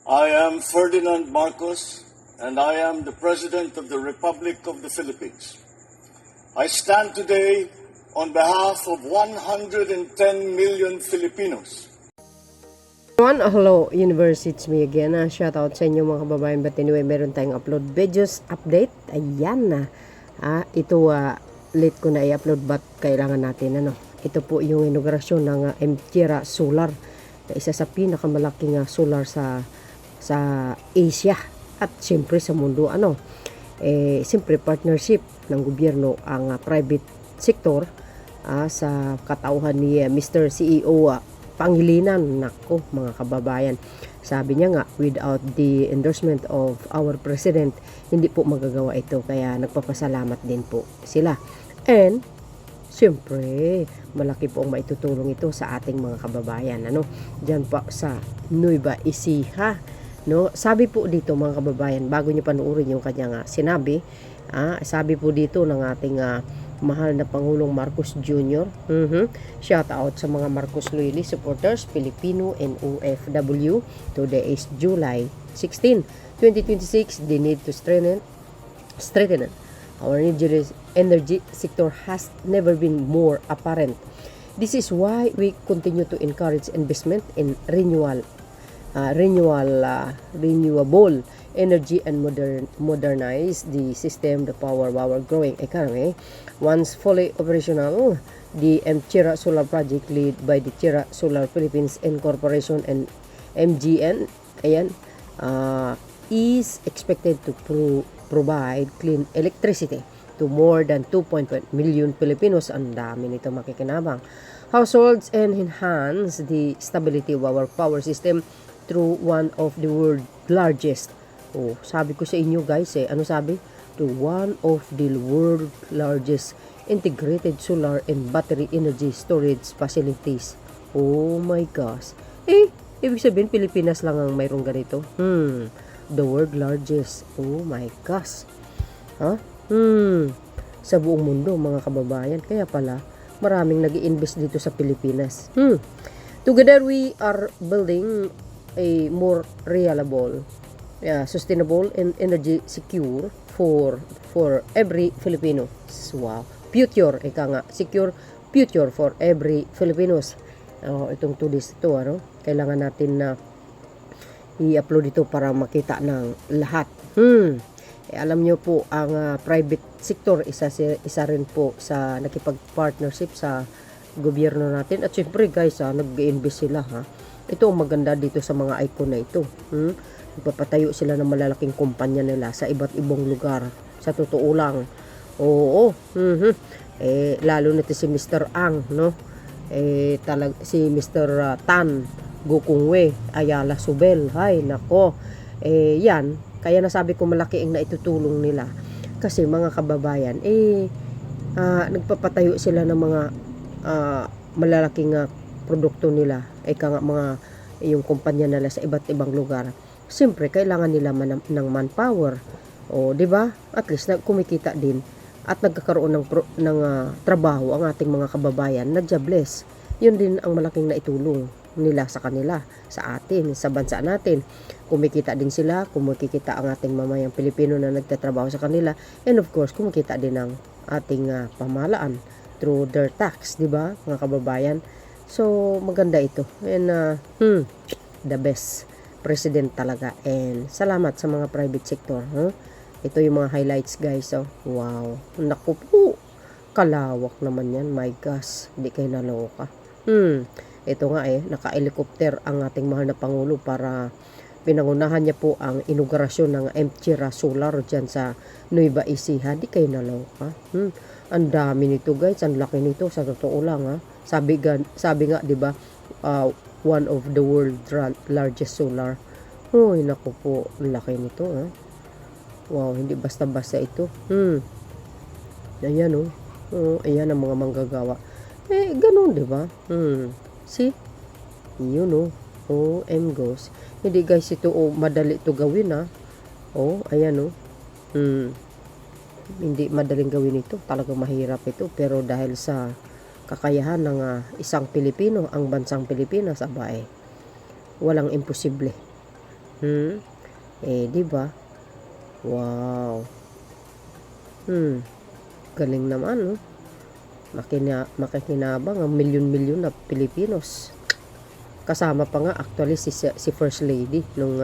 I am Ferdinand Marcos, and I am the President of the Republic of the Philippines. I stand today on behalf of 110 million Filipinos. Hello, University, it's me again. Shout out sa inyo mga kababayan. But anyway, meron tayong upload videos update. Ayan na. Ito late ko na i-upload but kailangan natin ito po yung inaugurasyon ng Mtira Solar, na isa sa pinakamalaking solar sa Asia at siyempre sa mundo. Siyempre partnership ng gobyerno ang private sector sa katauhan ni Mr. CEO Pangilinan. Nako mga kababayan, sabi niya nga, without the endorsement of our president, hindi po magagawa ito. Kaya nagpapasalamat din po sila. And siyempre, malaki po ang maitutulong ito sa ating mga kababayan. Diyan pa sa Nueva Ecija. Sabi po dito mga kababayan, bago niyo panuorin yung kanyang sinabi, sabi po dito ng ating mahal na Pangulong Marcos Jr. Shout out sa mga Marcos Loyalist supporters, Filipino and OFW. Today is July 16, 2026. They need to strengthen our energy sector has never been more apparent. This is why we continue to encourage investment in renewable energy and modernize the system to power our growing economy. Once fully operational, the Mtira Solar Project led by the Mtira Solar Philippines Incorporation and MGN is expected to provide clean electricity to more than 2.1 million Filipinos. Ang dami nito makikinabang households and enhance the stability of our power system through one of the world's largest, sabi ko sa inyo guys ano sabi? To one of the world's largest integrated solar and battery energy storage facilities. Oh my gosh. Ibig sabihin Pilipinas lang ang mayroong ganito. The world largest. Oh my gosh. Sa buong mundo mga kababayan. Kaya pala maraming nag-i-invest dito sa Pilipinas. Together we are building a more reliable, sustainable and energy secure for every Filipino. Wow. Future, secure future for every Filipinos. Itong 2 days ito, kailangan natin na i-upload ito para makita ng lahat. Alam nyo po, ang private sector, isa rin po sa nakipag-partnership sa gobyerno natin. At syempre guys, nag-invest sila. Ito ang maganda dito sa mga icon na ito. Nagpapatayo sila ng malalaking kumpanya nila sa iba't ibang lugar. Sa totoo lang. Oo. Lalo na si Mr. Ang, si Mr. Tan Gokongwei Ayala Subel. Hay, nako. Yan. Kaya nasabi ko malaki ang naitutulong nila. Kasi mga kababayan, nagpapatayo sila ng mga malalaking produkto nila, yung kumpanya nila sa iba't ibang lugar. Siyempre, kailangan nila ng manpower. Di ba? At least kumikita din at nagkakaroon ng trabaho ang ating mga kababayan na jobless. Yun din ang malaking naitulong nila sa kanila, sa atin, sa bansa natin. Kumikita din sila, kumikita ang ating mamayang Pilipino na nagtatrabaho sa kanila, and of course, kumikita din ang ating pamahalaan through their tax, di ba, mga kababayan? So, maganda ito. And, the best president talaga. And, salamat sa mga private sector. Ito yung mga highlights, guys. Wow. Naku po. Kalawak naman yan. My gosh. Hindi kayo naloka. Ito nga naka-helicopter ang ating mahal na Pangulo para pinangunahan niya po ang inaugurasyon ng Mtira Solar dyan sa Nueva Ecija. Hindi kayo naloka. Ang dami nito, guys. Ang laki nito. Sa totoo lang, Sabi nga, di ba, one of the world's largest solar. Naku po, laki nito, Wow, hindi basta-basta ito. Ayan, ayan ang mga manggagawa. Ganun, di ba? See? Yun, goes. Hindi, guys, ito, madali ito gawin, ayan, Hindi madaling gawin ito. Talagang mahirap ito. Pero dahil sa kakayahan ng isang Pilipino, ang bansang Pilipinas, walang imposible. Di ba? Wow. Galing naman, no? Makikinabang ang milyon-milyon na Pilipinos. Kasama pa nga actually si First Lady nung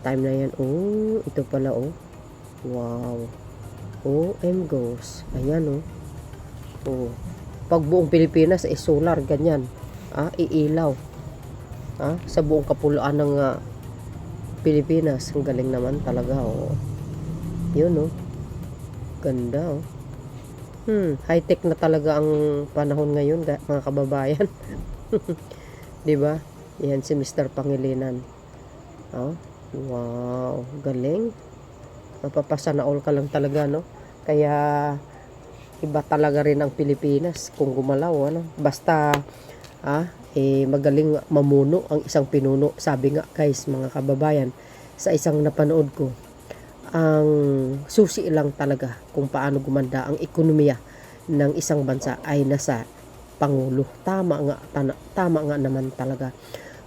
time na yan. Oh, ito pala, oh. Wow. OM goes. Ayan, oh. Oh. Pag buong Pilipinas ay solar, ganyan. Iilaw. Sa buong kapuluan ng Pilipinas. Ang galing naman talaga, oh. Yun, oh. Ganda, oh. High-tech na talaga ang panahon ngayon, mga kababayan. 'Di ba? Yan si Mr. Pangilinan. Wow, galing. Mapapasana all ka lang talaga, no? Kaya iba talaga rin ang Pilipinas kung gumalaw, ano? Basta magaling mamuno ang isang pinuno. Sabi nga, guys, mga kababayan, sa isang napanood ko, ang susi lang talaga kung paano gumanda ang ekonomiya ng isang bansa ay nasa Pangulo. Tama nga naman talaga.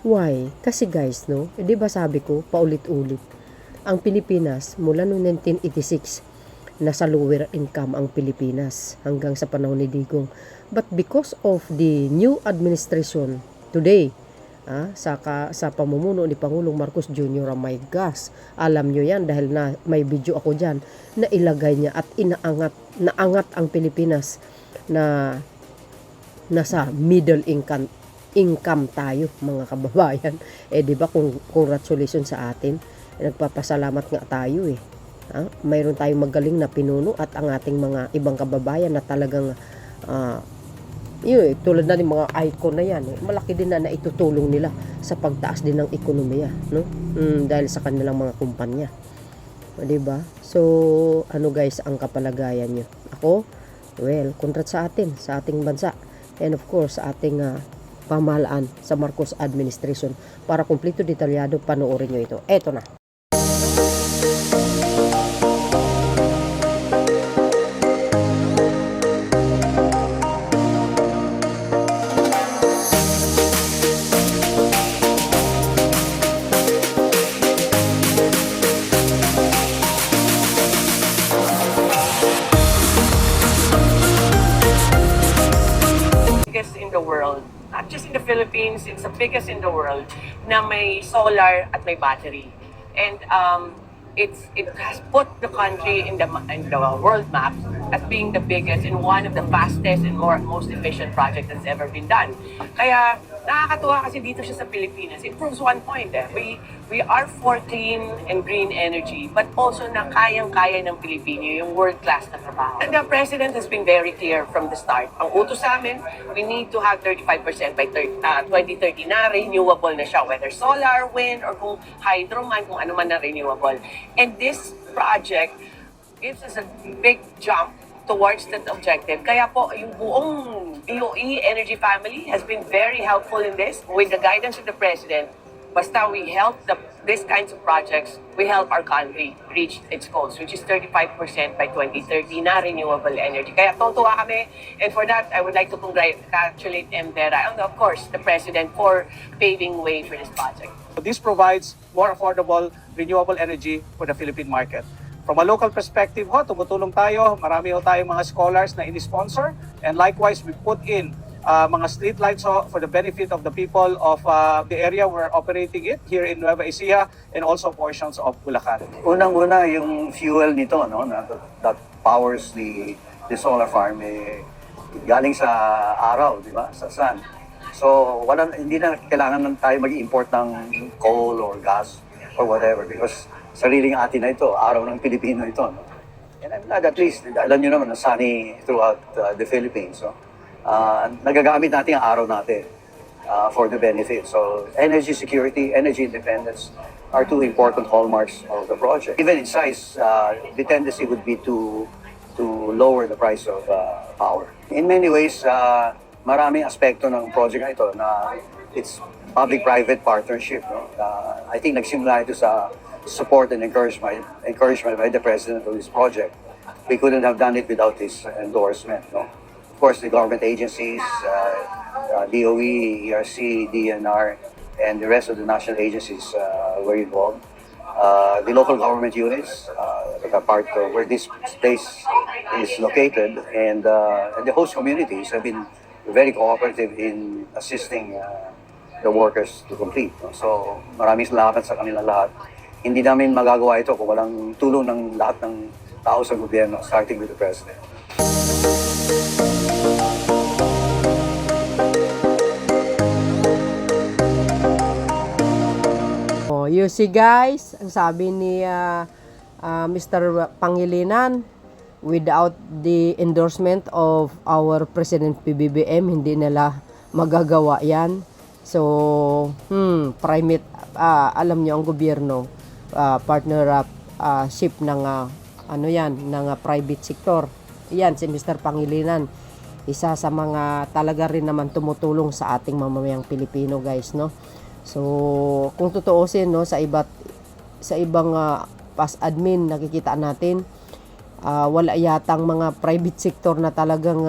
Why? Kasi guys, no, di ba sabi ko paulit-ulit, ang Pilipinas mula noong 1986 nasa lower income ang Pilipinas hanggang sa panahon ni Digong. But because of the new administration today, sa pamumuno ni Pangulong Marcos Jr., my gosh, alam nyo yan dahil na may video ako dyan na ilagay niya at naangat ang Pilipinas na nasa middle income tayo, mga kababayan. Di ba, congratulations sa atin. Nagpapasalamat nga tayo, mayroon tayong magaling na pinuno at ang ating mga ibang kababayan na talagang tulad na ng mga icon na yan, malaki din na naitutulong nila sa pagtaas din ng ekonomiya, no? Dahil sa kanilang mga kumpanya. Di ba? So, ano guys ang kapalagayan nyo? Ako, well, congrats sa atin, sa ating bansa. And of course, sa ating pamahalaan sa Marcos administration. Para kumpleto detalyado, panoorin nyo ito. Eto na. In the world, not just in the Philippines, it's the biggest in the world na may solar at may battery. And it has put the country in the world map as being the biggest and one of the fastest and most efficient project that's ever been done. Kaya nakakatuwa kasi dito siya sa Pilipinas. It proves one point. We are for clean and green energy, but also na kayang-kaya ng Pilipino yung world-class na trabaho. And the President has been very clear from the start. Ang utos sa amin, we need to have 35% by 2030 na renewable na siya, whether solar, wind, or kung hydro man, kung ano man na renewable. And this project gives us a big jump towards that objective. Kaya po, yung buong DOE Energy family has been very helpful in this. With the guidance of the President, basta we help these kinds of projects, we help our country reach its goals, which is 35% by 2030 na renewable energy. Kaya tutuwa kami, and for that, I would like to congratulate MDERA and of course, the President for paving way for this project. This provides more affordable renewable energy for the Philippine market. From a local perspective, tumutulong tayo. Marami tayong mga scholars na ini-sponsor. And likewise, we put in mga street lights for the benefit of the people of the area we're operating it here in Nueva Ecija and also portions of Bulacan. Unang-una yung fuel nito, no, that powers the solar farm, galing sa araw, di ba, sa sun. So hindi na kailangan tayo mag-import ng coal or gas or whatever because sariling atin na ito, araw ng Pilipino ito. No? And I'm glad at least, alam nyo naman, sunny throughout the Philippines. So, nagagamit natin ang araw natin for the benefit. So energy security, energy independence are two important hallmarks of the project. Even in size, the tendency would be to lower the price of power. In many ways, maraming aspekto ng project na ito na it's public-private partnership. No? I think nagsimula ito sa support and encouragement by the President of this project. We couldn't have done it without his endorsement. No? Of course, the government agencies, DOE, ERC, DNR, and the rest of the national agencies were involved. The local government units that are part of where this place is located, and the host communities have been very cooperative in assisting the workers to complete. No? So maraming salamat sa kanila lahat. Hindi namin magagawa ito kung walang tulong ng lahat ng tao sa gobyerno, starting with the President. Oh, you see guys, ang sabi ni Mr. Pangilinan, without the endorsement of our President PBBM, hindi nila magagawa yan. So, private, alam nyo ang gobyerno, partnership ng ng private sector. Yan, si Mr. Pangilinan. Isa sa mga talaga rin naman tumutulong sa ating mamamayang Pilipino, guys, no? So, kung tutuusin, no, sa ibang past admin nakikita natin, wala yatang mga private sector na talagang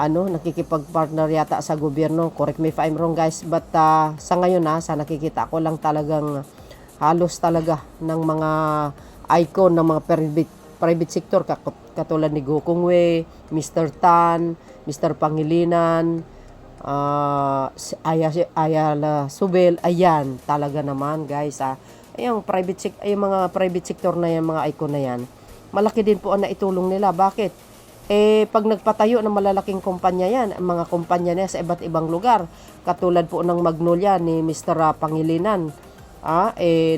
nakikipag-partner yata sa gobyerno. Correct me if I'm wrong, guys, but sa ngayon sa nakikita ko lang talagang halos talaga ng mga icon ng mga private sector katulad ni Go Kung Wei, Mr. Tan, Mr. Pangilinan, Ayala Subel, ayan talaga naman, guys. Yung mga private sector na yan, mga icon na yan, malaki din po ang naitulong nila. Bakit? Pag nagpatayo ng malalaking kumpanya yan, mga kumpanya niya sa iba't ibang lugar, katulad po ng Magnolia ni Mr. Pangilinan,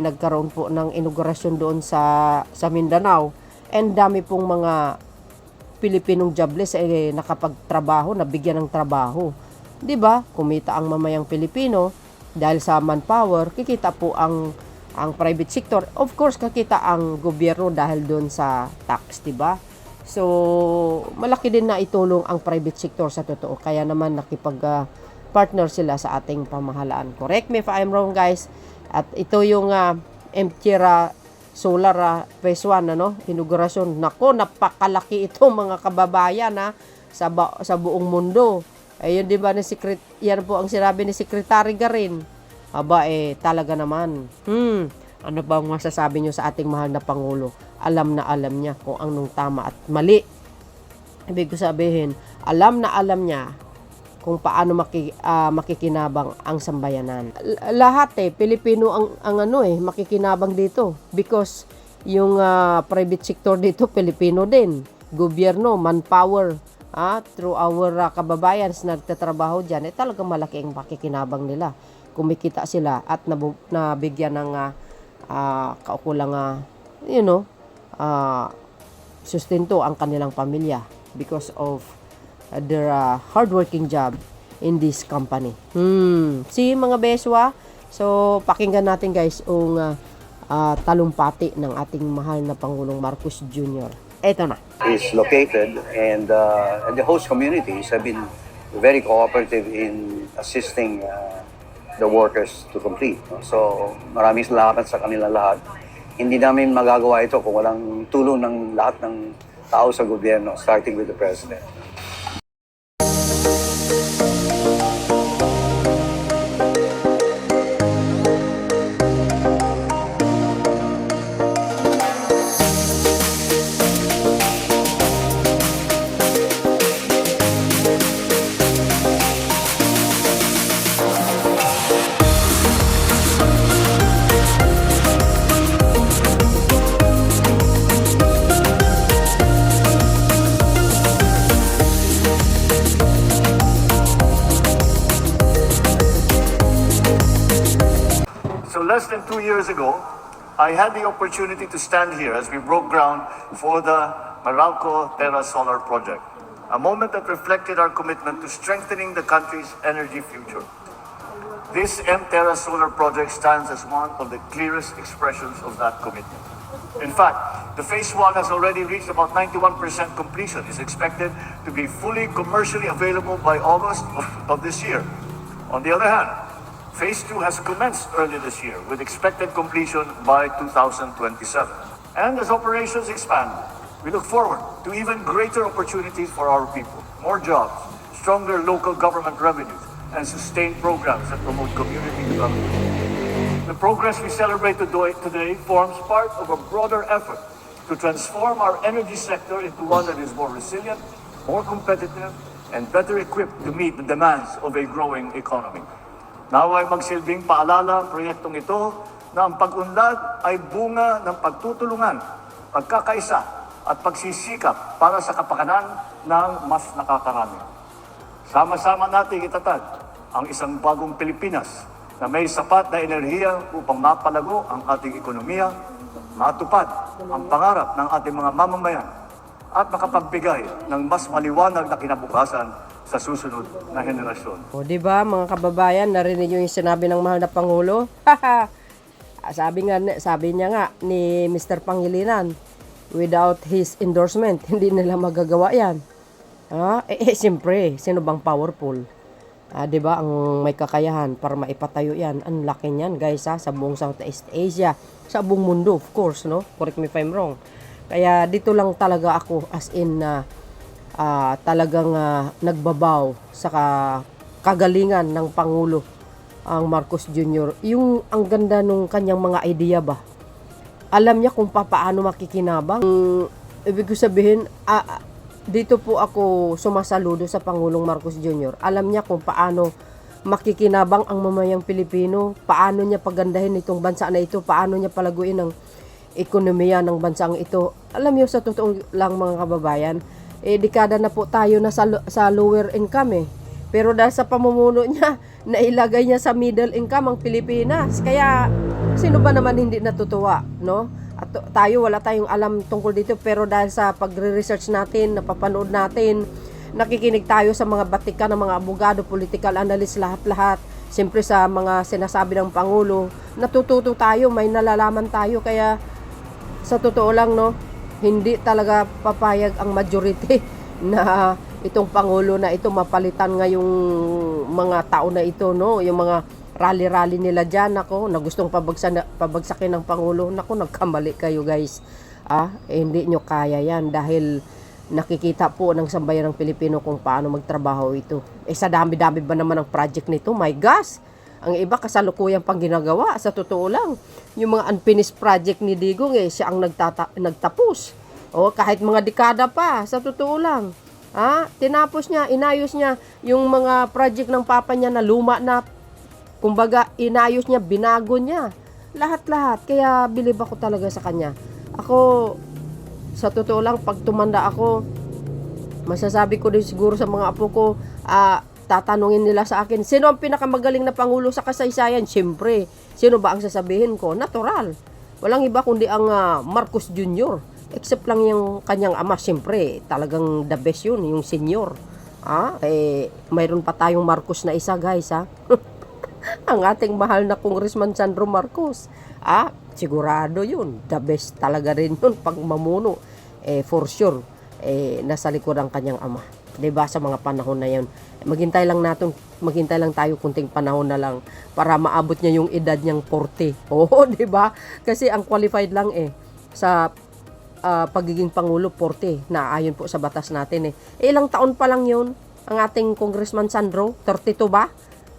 nagkaroon po ng inaugurasyon doon sa Mindanao, and dami pong mga Pilipinong jobless nakapagtrabaho, nabigyan ng trabaho. 'Di ba? Kumita ang mamayang Pilipino dahil sa manpower, kikita po ang private sector. Of course, kikita ang gobyerno dahil doon sa tax, 'di ba? So, malaki din na itulong ang private sector sa totoo. Kaya naman partner sila sa ating pamahalaan. Correct me if I'm wrong, guys. At ito yung Mtira Solar Phase 1, inaugurasyon. Nako, napakalaki ito, mga kababayan, sa buong mundo. Ayun, di ba, yan po ang sinabi ni Secretary Garin. Talaga naman. Ano ba ang masasabi nyo sa ating mahal na Pangulo? Alam na alam niya kung anong tama at mali. Ibig ko sabihin, alam na alam niya kung paano makikinabang ang sambayanan. Lahat Pilipino ang makikinabang dito, because yung private sector dito Pilipino din, gobyerno, manpower, through our kababayan na nagtatrabaho diyan, talagang malaki ang makikinabang nila. Kumikita sila at nabigyan ng kaukulang sustento ang kanilang pamilya because of their hardworking job in this company. See, mga beswa, so pakinggan natin, guys, ang talumpati ng ating mahal na Pangulong Marcos Jr. Eto na. Is located, and the host communities have been very cooperative in assisting the workers to complete. No? So maraming salamat sa kanila lahat. Hindi namin magagawa ito kung walang tulong ng lahat ng tao sa gobyerno, starting with the President. Less than 2 years ago, I had the opportunity to stand here as we broke ground for the Meralco Terra Solar Project, a moment that reflected our commitment to strengthening the country's energy future. This Terra Solar Project stands as one of the clearest expressions of that commitment. In fact, the Phase 1 has already reached about 91% completion. It's expected to be fully commercially available by August of this year. On the other hand, Phase 2 has commenced early this year with expected completion by 2027. And as operations expand, we look forward to even greater opportunities for our people, more jobs, stronger local government revenues, and sustained programs that promote community development. The progress we celebrate today forms part of a broader effort to transform our energy sector into one that is more resilient, more competitive, and better equipped to meet the demands of a growing economy. Naway magsilbing paalala ang proyektong ito na ang pag-unlad ay bunga ng pagtutulungan, pagkakaisa at pagsisikap para sa kapakanan ng mas nakakarami. Sama-sama nating itatag ang isang bagong Pilipinas na may sapat na enerhiya upang mapalago ang ating ekonomiya, matupad ang pangarap ng ating mga mamamayan at makapagbigay ng mas maliwanag na kinabukasan sa susunod na henerasyon. O, di ba mga kababayan, narinig niyo yung sinabi ng mahal na Pangulo? Sabi niya nga ni Mr. Pangilinan, without his endorsement, hindi nila magagawa yan. Siyempre, sino bang powerful? Di ba, ang may kakayahan para maipatayo yan. Ang laki niyan, guys, sa buong Southeast Asia, sa buong mundo, of course, no? Correct me if I'm wrong. Kaya dito lang talaga ako, as in, talagang nagbabaw sa kagalingan ng Pangulo, ang Marcos Jr. Yung ang ganda nung kanyang mga idea ba? Alam niya kung paano makikinabang. Ibig ko sabihin, dito po ako sumasaludo sa Pangulong Marcos Jr. Alam niya kung paano makikinabang ang mamayang Pilipino, paano niya pagandahin itong bansa na ito, paano niya palaguin ang ekonomiya ng bansang ito. Alam niyo, sa totoo lang mga kababayan, dekada na po tayo na sa lower income Pero dahil sa pamumuno niya, nailagay niya sa middle income ang Pilipinas. Kaya, sino ba naman hindi natutuwa, no? At tayo, wala tayong alam tungkol dito, pero dahil sa pagre-research natin, napapanood natin, nakikinig tayo sa mga batikan ng mga abogado, political analyst, lahat-lahat. Siyempre sa mga sinasabi ng Pangulo, natututo tayo, may nalalaman tayo. Kaya sa totoo lang, no, hindi talaga papayag ang majority na itong Pangulo na ito mapalitan ngayong mga tao na ito, no, yung mga rally-rally nila dyan, ako, na gustong pabagsakin ng Pangulo. Naku, nagkamali kayo, guys. Hindi nyo kaya yan dahil nakikita po ng sambayan ng Pilipino kung paano magtrabaho ito. Sa dami-dami ba naman ang project nito? My gosh! Ang iba kasalukuyang pang ginagawa. Sa totoo lang, yung mga unfinished project ni Digong, siya ang nagtapos. Kahit mga dekada pa, sa totoo lang. Tinapos niya, inayos niya yung mga project ng papa niya na luma na. Kumbaga, inayos niya, binago niya. Lahat-lahat. Kaya bilib ako talaga sa kanya. Ako, sa totoo lang, pag tumanda ako, masasabi ko din siguro sa mga apo ko, tatanungin nila sa akin, sino ang pinakamagaling na Pangulo sa kasaysayan? Siyempre, sino ba ang sasabihin ko? Natural. Walang iba kundi ang Marcos Jr. Except lang yung kanyang ama, siyempre, talagang the best yun, yung senior. Mayroon pa tayong Marcos na isa, guys, ang ating mahal na Congressman Sandro Marcos. Sigurado yun. The best talaga rin yun pag mamuno. For sure, nasa likod ang kanyang ama. Diba, sa mga panahon na yun. Maghintay lang tayo kunting panahon na lang para maabot niya yung edad niyang 40. Oo, diba? Kasi ang qualified lang sa pagiging Pangulo 40 na ayon po sa batas natin ilang taon pa lang yun ang ating Congressman Sandro? 32 ba?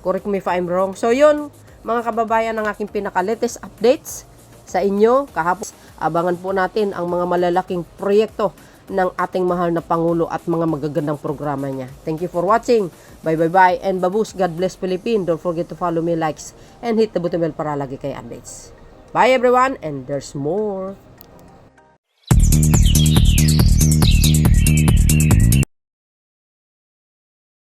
Correct me if I'm wrong. So yun, mga kababayan, ang aking pinaka-latest updates sa inyo. Kahapon, abangan po natin ang mga malalaking proyekto ng ating mahal na Pangulo at mga magagandang programa niya. Thank you for watching. Bye and babus. God bless Philippines. Don't forget to follow me, likes, and hit the button bell para lagi kayo updates. Bye everyone, and there's more.